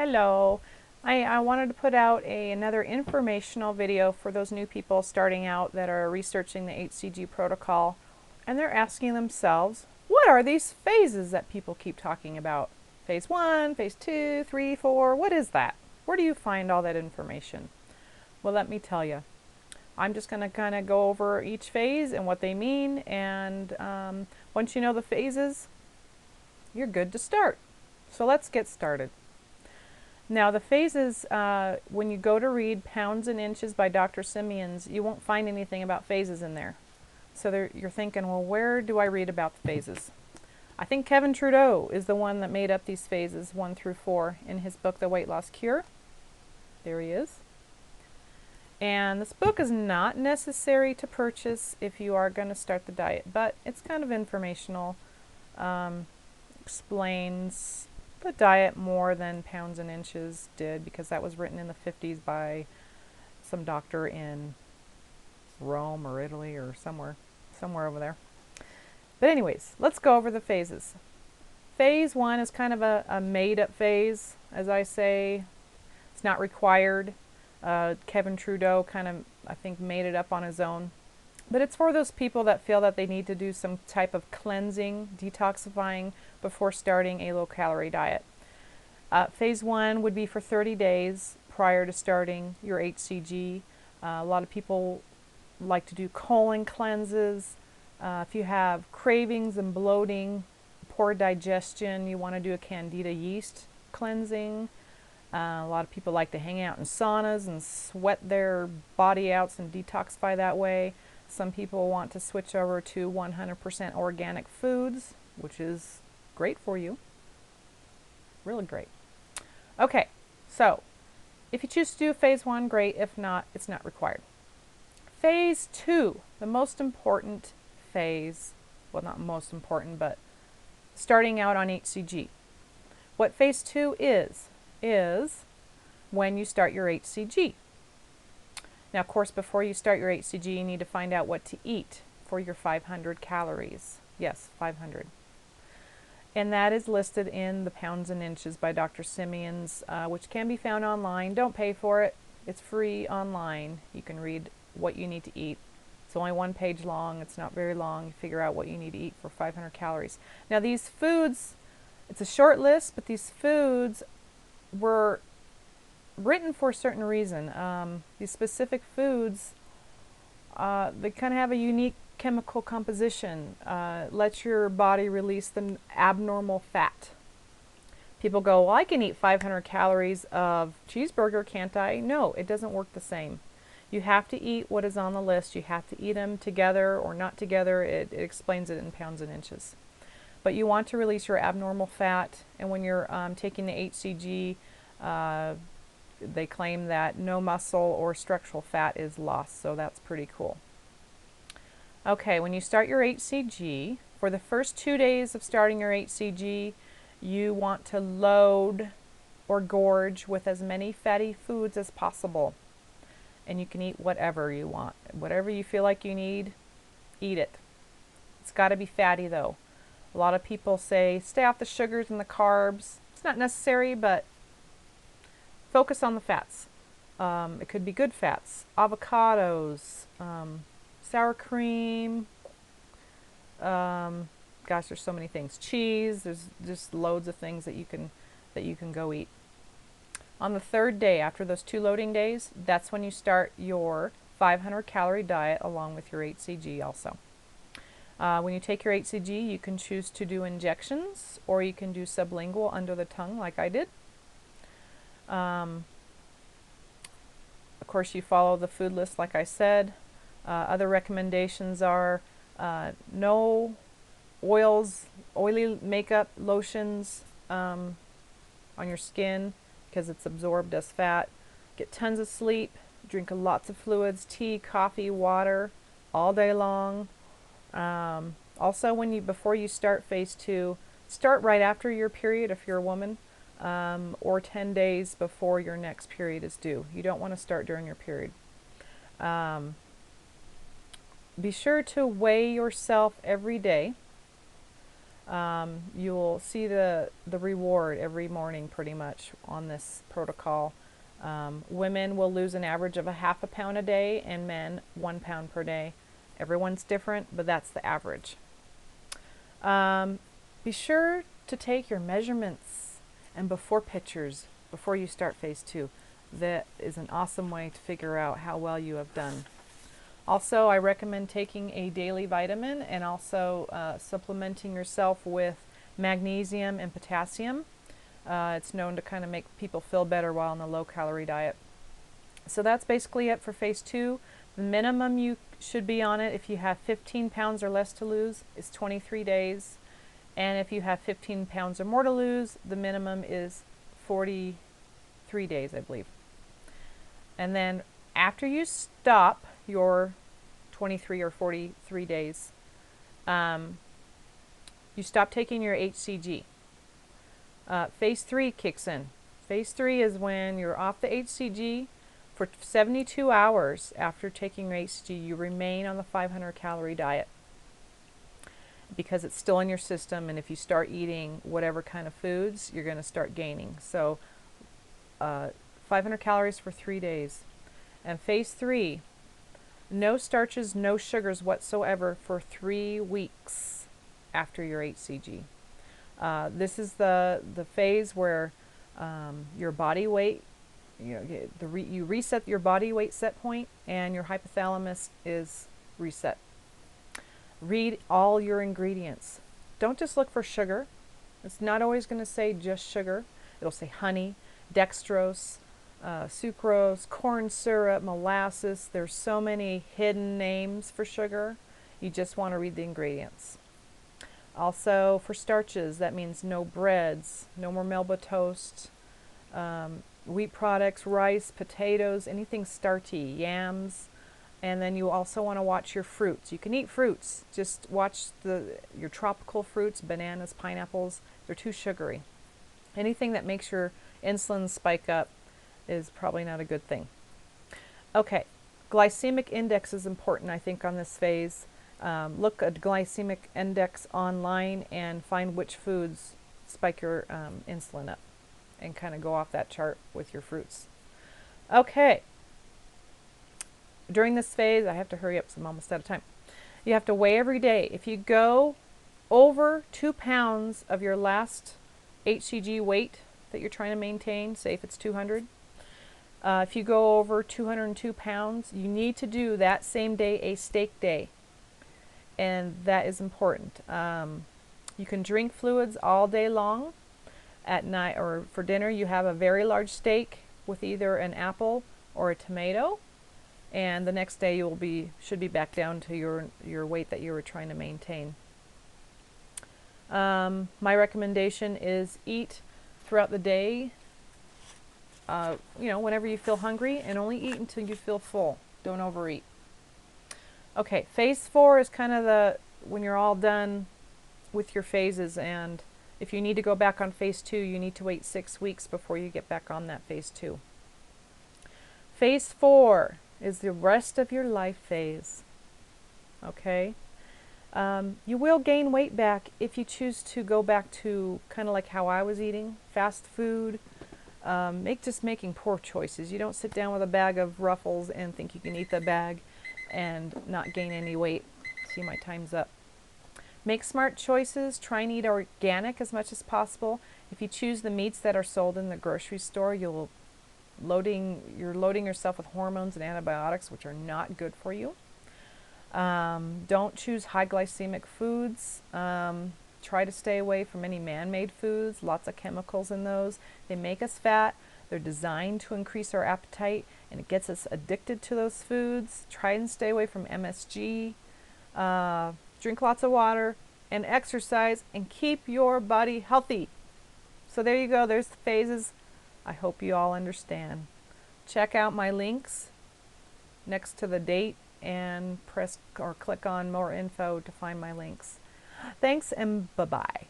Hello. I wanted to put out another informational video for those new people starting out that are researching the HCG protocol, and they're asking themselves, what are these phases that people keep talking about? Phase 1, phase 2, 3, 4, what is that? Where do you find all that information? Well, let me tell you. I'm just going to kind of go over each phase and what they mean, and once you know the phases, you're good to start. So let's get started. Now the phases, when you go to read Pounds and Inches by Dr. SIMEONS, you won't find anything about phases in there. So you're thinking, well, where do I read about the phases? I think Kevin Trudeau is the one that made up these phases 1 through 4 in his book, The Weight Loss Cure. There he is. And this book is not necessary to purchase if you are going to start the diet, but it's kind of informational. Explains the diet more than Pounds and Inches did, because that was written in the 50s by some doctor in Rome or Italy or somewhere over there. But anyways, let's go over the phases. Phase 1 is kind of a made-up phase, as I say. It's not required. Kevin Trudeau kind of, I think, made it up on his own. But it's for those people that feel that they need to do some type of cleansing, detoxifying before starting a low-calorie diet. Phase 1 would be for 30 days prior to starting your HCG. A lot of people like to do colon cleanses. If you have cravings and bloating, poor digestion, you want to do a candida yeast cleansing. A lot of people like to hang out in saunas and sweat their body out and detoxify that way. Some people want to switch over to 100% organic foods, which is great for you. Really great. Okay, so if you choose to do phase 1, great. If not, it's not required. Phase 2, the most important phase, well, not most important, but starting out on HCG. What phase 2 is when you start your HCG. Now, of course, before you start your HCG, you need to find out what to eat for your 500 calories. Yes, 500. And that is listed in the Pounds and Inches by Dr. SIMEONS, which can be found online. Don't pay for it. It's free online. You can read what you need to eat. It's only 1 page long. It's not very long. You figure out what you need to eat for 500 calories. Now, these foods, it's a short list, but these foods were written for a certain reason. These specific foods, they kind of have a unique chemical composition. Lets your body release the abnormal fat. People go, well, I can eat 500 calories of cheeseburger, can't I? No, it doesn't work the same. You have to eat what is on the list. You have to eat them together or not together. It explains it in Pounds and Inches. But you want to release your abnormal fat, and when you're taking the HCG, they claim that no muscle or structural fat is lost, so that's pretty cool. Okay, when you start your HCG, for the first 2 days of starting your HCG, you want to load or gorge with as many fatty foods as possible. And you can eat whatever you want. Whatever you feel like you need, eat it. It's got to be fatty though. A lot of people say, stay off the sugars and the carbs. It's not necessary, but focus on the fats. It could be good fats, avocados, sour cream, gosh, there's so many things. Cheese, there's just loads of things that you can go eat. On the 3rd day, after those 2 loading days, that's when you start your 500 calorie diet along with your HCG also. When you take your HCG, you can choose to do injections, or you can do sublingual under the tongue like I did. Of course, you follow the food list like I said. Other recommendations are no oils, oily makeup, lotions on your skin because it's absorbed as fat. Get tons of sleep, drink lots of fluids, tea, coffee, water all day long. Also, before you start phase 2, start right after your period if you're a woman, or 10 days before your next period is due. You don't want to start during your period. Be sure to weigh yourself every day. You'll see the reward every morning pretty much on this protocol. Women will lose an average of a half a pound a day, and men 1 pound per day. Everyone's different, but that's the average. Be sure to take your measurements and before pictures before you start phase 2. That is an awesome way to figure out how well you have done. Also, I recommend taking a daily vitamin and also supplementing yourself with magnesium and potassium. It's known to kind of make people feel better while on a low-calorie diet. So that's basically it for phase 2. The minimum you should be on it if you have 15 pounds or less to lose is 23 days. And if you have 15 pounds or more to lose, the minimum is 43 days, I believe. And then after you stop your 23 or 43 days, you stop taking your HCG. Phase 3 kicks in. Phase 3 is when you're off the HCG for 72 hours after taking your HCG. You remain on the 500 calorie diet because it's still in your system, and if you start eating whatever kind of foods, you're going to start gaining. So 500 calories for 3 days. And phase 3, no starches, no sugars whatsoever for 3 weeks after your HCG. This is the phase where your body weight, you reset your body weight set point, and your hypothalamus is reset. Read all your ingredients. Don't just look for sugar. It's not always going to say just sugar. It'll say honey, dextrose, sucrose, corn syrup, molasses. There's so many hidden names for sugar. You just want to read the ingredients. Also, for starches, that means no breads, no more Melba toast, wheat products, rice, potatoes, anything starchy, yams. And then you also want to watch your fruits. You can eat fruits. Just watch your tropical fruits, bananas, pineapples. They're too sugary. Anything that makes your insulin spike up is probably not a good thing. Okay, glycemic index is important, I think, on this phase. Look at glycemic index online and find which foods spike your insulin up, and kind of go off that chart with your fruits. Okay. During this phase, I have to hurry up because I'm almost out of time. You have to weigh every day. If you go over 2 pounds of your last HCG weight that you're trying to maintain, say if it's 200, if you go over 202 pounds, you need to do that same day a steak day. And that is important. You can drink fluids all day long. At night or for dinner, you have a very large steak with either an apple or a tomato. And the next day you should be back down to your weight that you were trying to maintain. My recommendation is eat throughout the day, whenever you feel hungry, and only eat until you feel full. Don't overeat. Okay, phase 4 is kind of when you're all done with your phases, and if you need to go back on phase 2, you need to wait 6 weeks before you get back on that phase 2. Phase 4 is the rest of your life phase. Okay? You will gain weight back if you choose to go back to kind of like how I was eating, fast food, just making poor choices. You don't sit down with a bag of Ruffles and think you can eat the bag and not gain any weight. See, my time's up. Make smart choices. Try and eat organic as much as possible. If you choose the meats that are sold in the grocery store, you're loading yourself with hormones and antibiotics, which are not good for you. Don't choose high glycemic foods. Try to stay away from any man-made foods. Lots of chemicals in those. They make us fat. They're designed to increase our appetite, and it gets us addicted to those foods. Try and stay away from MSG. Drink lots of water and exercise, and keep your body healthy. So there you go. There's the phases. I hope you all understand. Check out my links next to the date and press or click on more info to find my links. Thanks, and bye-bye.